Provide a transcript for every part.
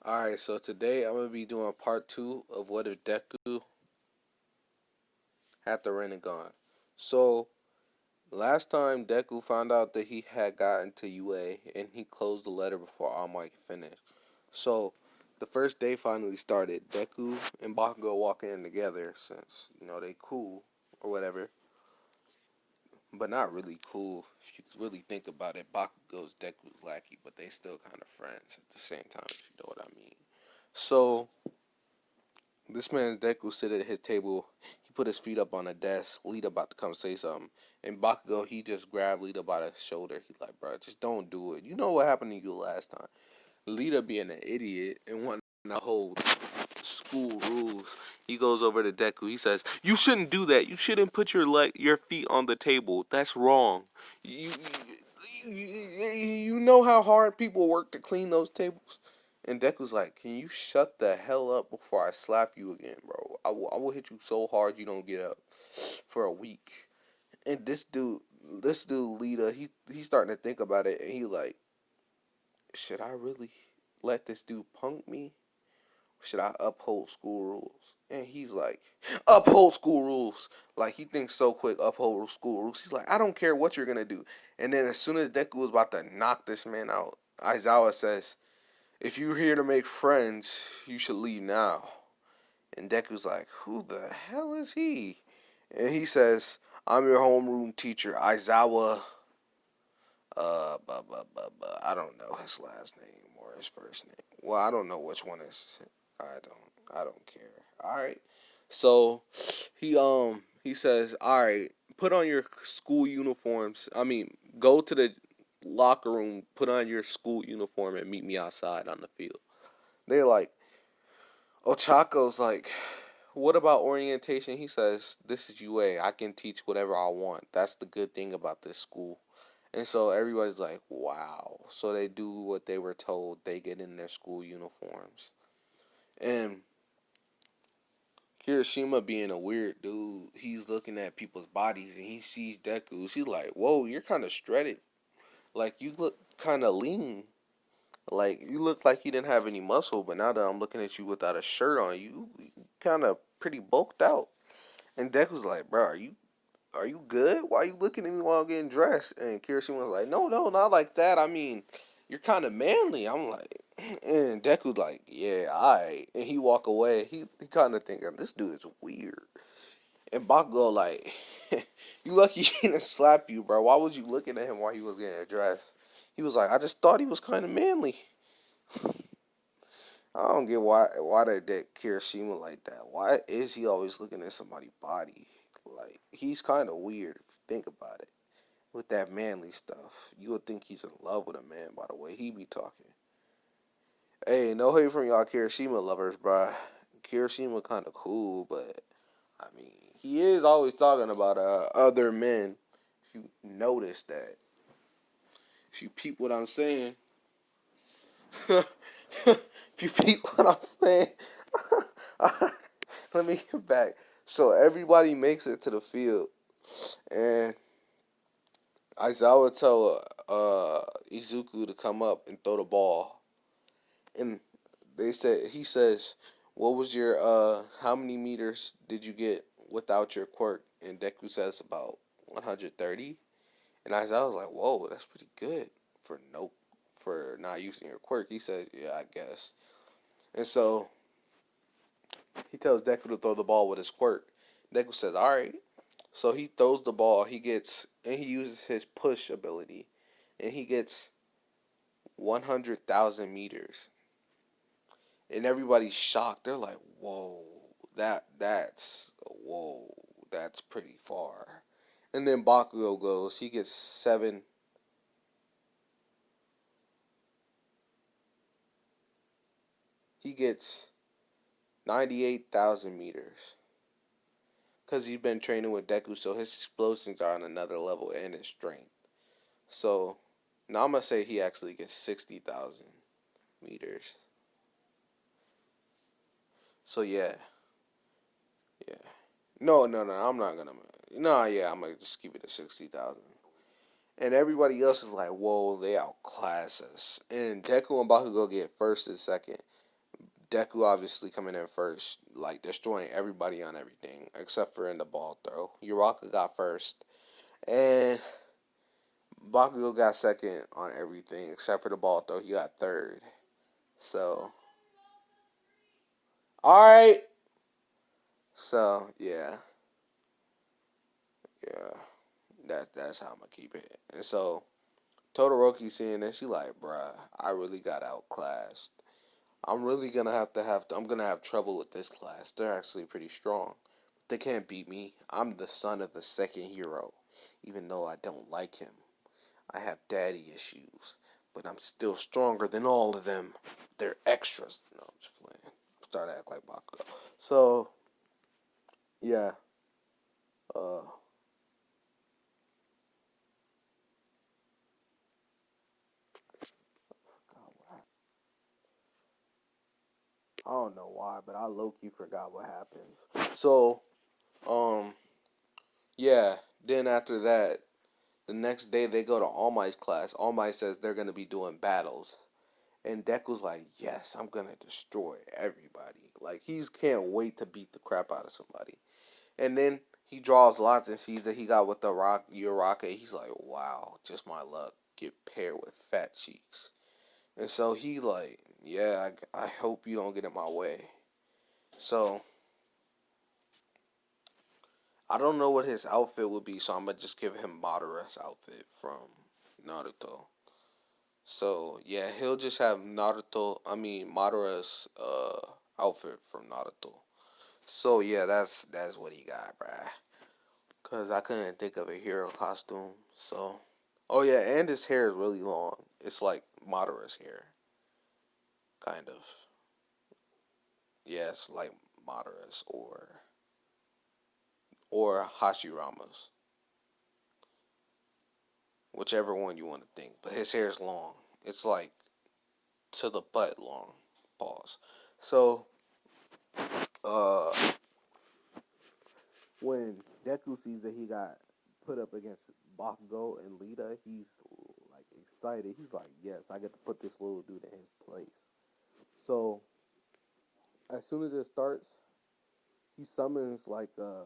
Alright, so today I'm gonna be doing part two of what if Deku had the rinnegan. So last time Deku found out that he had gotten to UA and he closed the letter before All Might finished. So the first day finally started. Deku and Bakugo walking in together since, they cool or whatever. But not really cool if you really think about it. Bakugo's Deku's lackey, but they still kind of friends at the same time, if you know what I mean. So this man Deku sit at his table. He put his feet up on a desk. Lita about to come say something. And Bakugo, he just grabbed Lita by the shoulder. He's like, bro, just don't do it. You know what happened to you last time. Lita being an idiot and wanting to hold school rules. He goes over to Deku. He says, you shouldn't do that. You shouldn't put your feet on the table. That's wrong. You know how hard people work to clean those tables? And Deku's like, can you shut the hell up before I slap you again, bro? I will hit you so hard you don't get up for a week. And this dude, Lita, he's starting to think about it, and he like, should I really let this dude punk me? Should I uphold school rules? And he's like, uphold school rules. Like, he thinks so quick, uphold school rules. He's like, I don't care what you're going to do. And then as soon as Deku was about to knock this man out, Aizawa says, if you're here to make friends, you should leave now. And Deku's like, who the hell is he? And he says, I'm your homeroom teacher, Aizawa. I don't know his last name or his first name. Well, I don't know which one is. I don't care. All right. So he says, all right, put on your school uniforms. I mean, go to the locker room, put on your school uniform, and meet me outside on the field. They're like, Ochako's like, what about orientation? He says, this is UA. I can teach whatever I want. That's the good thing about this school. And so everybody's like, wow. So they do what they were told. They get in their school uniforms. And Hiroshima being a weird dude, he's looking at people's bodies and he sees Deku. He's like, whoa, you're kind of shredded. Like, you look kind of lean. Like, you look like you didn't have any muscle, but now that I'm looking at you without a shirt on, you kind of pretty bulked out. And Deku's like, bro, are you good? Why are you looking at me while I'm getting dressed? And Kirishima was like, no, not like that. I mean, you're kind of manly. I'm like, and Deku's like, yeah, alright. And he walk away. He kind of thinking, this dude is weird. And Bakugo like, you lucky he didn't slap you, bro. Why was you looking at him while he was getting dressed? He was like, I just thought he was kind of manly. I don't get why that Kirishima like that. Why is he always looking at somebody's body? Like, he's kind of weird if you think about it. With that manly stuff, you would think he's in love with a man by the way he be talking. Hey, no hate from y'all Kirishima lovers, bruh. Kirishima kind of cool, but I mean, he is always talking about other men. If you notice that, if you peep what I'm saying, if you peep what I'm saying, let me get back. So everybody makes it to the field, and Aizawa tell Izuku to come up and throw the ball, and he says, "What was your how many meters did you get without your quirk?" And Deku says about 130, and Aizawa was like, "Whoa, that's pretty good for not using your quirk." He said, "Yeah, I guess." And so he tells Deku to throw the ball with his quirk. Deku says, "All right." So he throws the ball. He uses his push ability, and he gets 100,000 meters. And everybody's shocked. They're like, "Whoa, whoa, that's pretty far." And then Bakugo goes. He gets seven. He gets 98,000 meters because he's been training with Deku, so his explosions are on another level and his strength. So now I'm gonna say he actually gets 60,000 meters. So yeah, yeah. No. I'm not gonna. No, yeah. I'm gonna just keep it at 60,000. And everybody else is like, whoa, they outclass us. And Deku and Bakugo get first and second. Deku obviously coming in first, like destroying everybody on everything except for in the ball throw. Uraka got first, and Bakugo got second on everything except for the ball throw. He got third. So, all right. So yeah, that's how I'm gonna keep it. And so Todoroki seeing this, she like, bruh, I really got outclassed. I'm really gonna I'm gonna have trouble with this class. They're actually pretty strong. They can't beat me. I'm the son of the second hero. Even though I don't like him. I have daddy issues. But I'm still stronger than all of them. They're extras. No, I'm just playing. Start to act like Bakugo. So, yeah. Uh, I don't know why, but I low key forgot what happens. So, um, yeah. Then after that, the next day they go to All Might's class. All Might says they're gonna be doing battles, and Deku's like, "Yes, I'm gonna destroy everybody." Like he can't wait to beat the crap out of somebody. And then he draws lots and sees that he got with the Uraka. He's like, "Wow, just my luck. Get paired with fat cheeks." And so he like, "Yeah, I hope you don't get in my way." So I don't know what his outfit would be, so I'm gonna just give him Madara's outfit from Naruto. So yeah, he'll just have Madara's outfit from Naruto. So yeah, that's what he got, bruh. Cause I couldn't think of a hero costume. So oh yeah, and his hair is really long. It's like Madara's hair, kind of. Yes, like Madara's or Hashirama's, whichever one you want to think. But his hair is long. It's like to the butt long. Pause. So uh when Deku sees that he got put up against Bakugo and Lita, he's like excited. He's like, "Yes, I get to put this little dude in his place." So as soon as it starts, he summons like a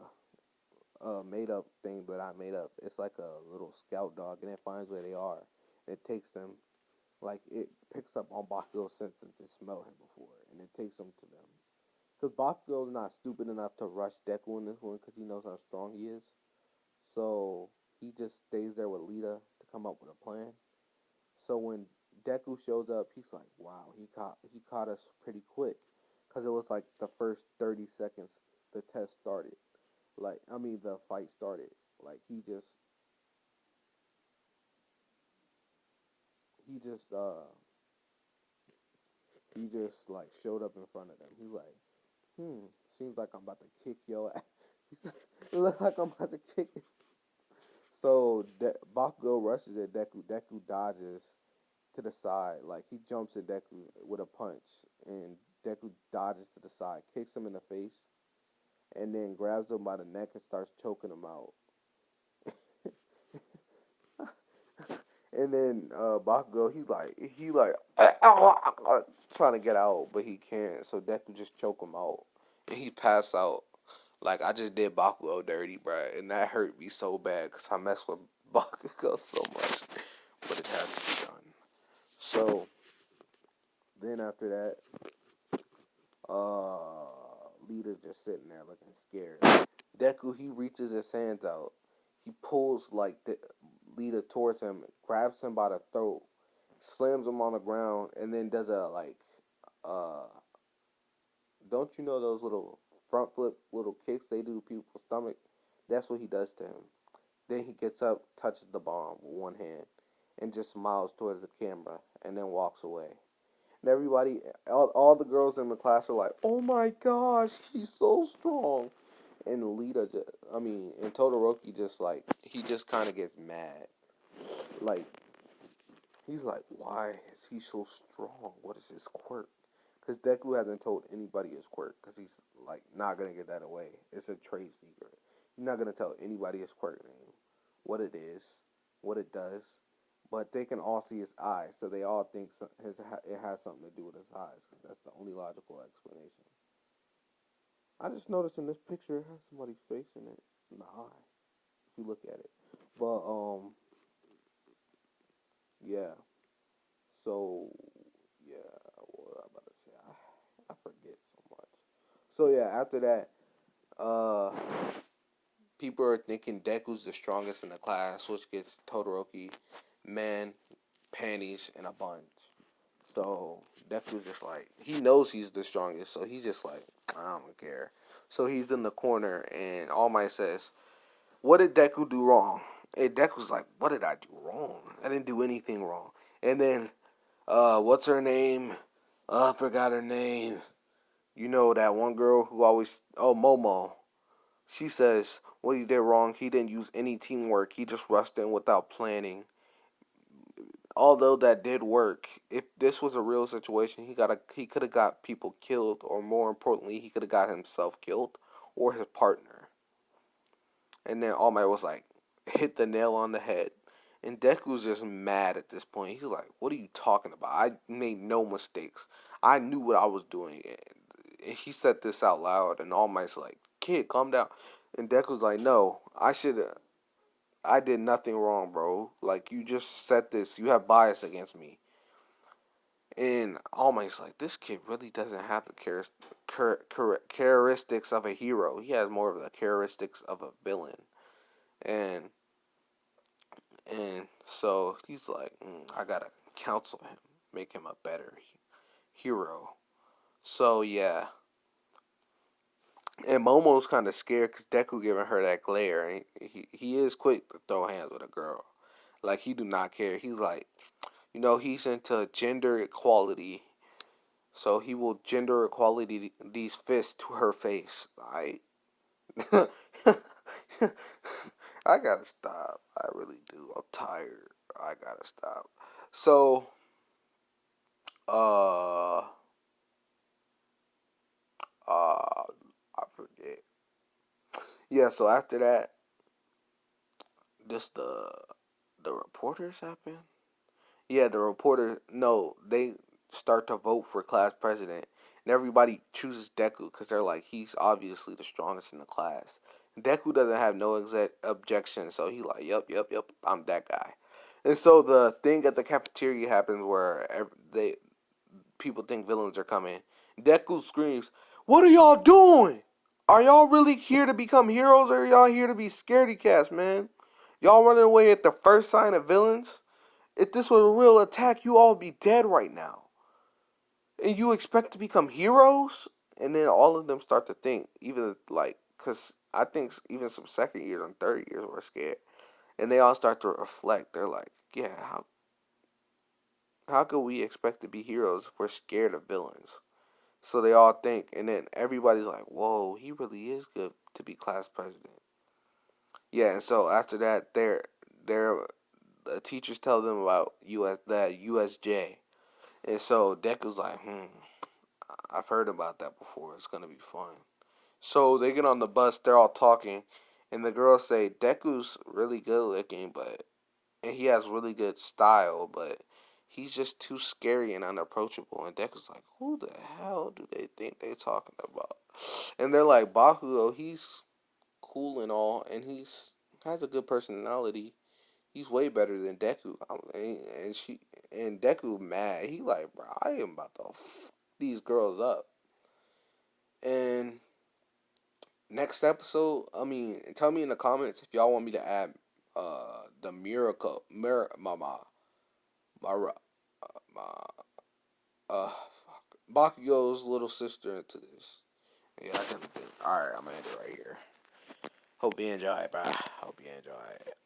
made up thing, but not made up. It's like a little scout dog, and it finds where they are. It takes them, like it picks up on Bakugo's sense since it smelled him before, and it takes them to them. Because Bakugo's not stupid enough to rush Deku in this one, because he knows how strong he is. So he just stays there with Lita to come up with a plan. So when Deku shows up, he's like, "Wow, he caught us pretty quick," because it was like the first 30 seconds the test started. Like the fight started. Like he just he just like showed up in front of them. He's like, seems like I'm about to kick your ass. It looks like I'm about to kick it. So Bakugo rushes at Deku. Deku dodges to the side. Like he jumps at Deku with a punch, and Deku dodges to the side, kicks him in the face, and then grabs him by the neck and starts choking him out. And then Bakugo, he like trying to get out, but he can't. So Deku just choke him out, and he pass out. Like I just did Bakugo dirty, bruh, and that hurt me so bad because I messed with Bakugo so much, but it had to be done. So then after that, Lita's just sitting there looking scared. Deku, he reaches his hands out. He pulls like Lita towards him, grabs him by the throat, slams him on the ground, and then does a like, uh, don't you know those little front flip little kicks they do to people's stomach? That's what he does to him. Then he gets up, touches the bomb with one hand, and just smiles towards the camera, and then walks away. And everybody, all the girls in the class are like, "Oh my gosh, he's so strong." And and Todoroki just like he just kind of gets mad. Like he's like, "Why is he so strong? What is his quirk?" Because Deku hasn't told anybody his quirk because he's like not gonna get that away. It's a trade secret. He's not gonna tell anybody his quirk name, what it is, what it does. but they can all see his eyes, so they all think it has something to do with his eyes. 'Cause that's the only logical explanation. I just noticed in this picture it has somebody's face in it, in the eye. If you look at it, but yeah. So yeah, what was I about to say? I forget so much. So yeah, after that, people are thinking Deku's the strongest in the class, which gets Todoroki, man, panties, and a bunch. So Deku's just like, he knows he's the strongest, so he's just like, I don't care. So he's in the corner, and All Might says, "What did Deku do wrong?" And Deku's like, "What did I do wrong? I didn't do anything wrong." And then, what's her name? I forgot her name. You know that one girl who always, Momo. She says, what he did wrong, he didn't use any teamwork. He just rushed in without planning. Although that did work, if this was a real situation, he could have got people killed, or more importantly, he could have got himself killed or his partner. And then All Might was like, hit the nail on the head. And Deku's just mad at this point. He's like, what are you talking about? I made no mistakes. I knew what I was doing. And he said this out loud, and All Might's like, kid, calm down. And Deku's like, no, I did nothing wrong, bro. Like, you just said this. You have bias against me. And All Might's like, this kid really doesn't have the characteristics of a hero. He has more of the characteristics of a villain. And so he's like, I gotta counsel him, make him a better hero. So yeah, and Momo's kind of scared because Deku giving her that glare, and he is quick to throw hands with a girl. Like, he do not care. He's like, he's into gender equality, so he will gender equality these fists to her face. I I gotta stop. I really do. I'm tired. I gotta stop. So, uh, I forget. Yeah. So after that, this the reporters happen. Yeah, the reporter. No, they start to vote for class president, and everybody chooses Deku because they're like, he's obviously the strongest in the class. Deku doesn't have no objection, so he like, yep, I'm that guy. And so the thing at the cafeteria happens where they people think villains are coming. Deku screams, "What are y'all doing? Are y'all really here to become heroes, or are y'all here to be scaredy cats, man? Y'all running away at the first sign of villains? If this was a real attack, you all be dead right now. And you expect to become heroes?" And then all of them start to think, even like, because I think even some second years and third years were scared. And they all start to reflect. They're like, yeah, how could we expect to be heroes if we're scared of villains? So they all think, and then everybody's like, whoa, he really is good to be class president. Yeah, and so after that, they're the teachers tell them about USJ. And so Deku's like, I've heard about that before. It's gonna be fun. So they get on the bus. They're all talking, and the girls say Deku's really good looking, and he has really good style, but he's just too scary and unapproachable. And Deku's like, who the hell do they think they talking about? And they're like, Bakugo, he's cool and all, and he's has a good personality. He's way better than Deku. And Deku mad. He like, bro, I am about to fuck these girls up. And next episode, I mean, tell me in the comments if y'all want me to add the miracle, mama, Mara, my Bakugo's little sister into this. Yeah, I can think. All right, I'm gonna end it right here. Hope you enjoy it, bro. Hope you enjoy it.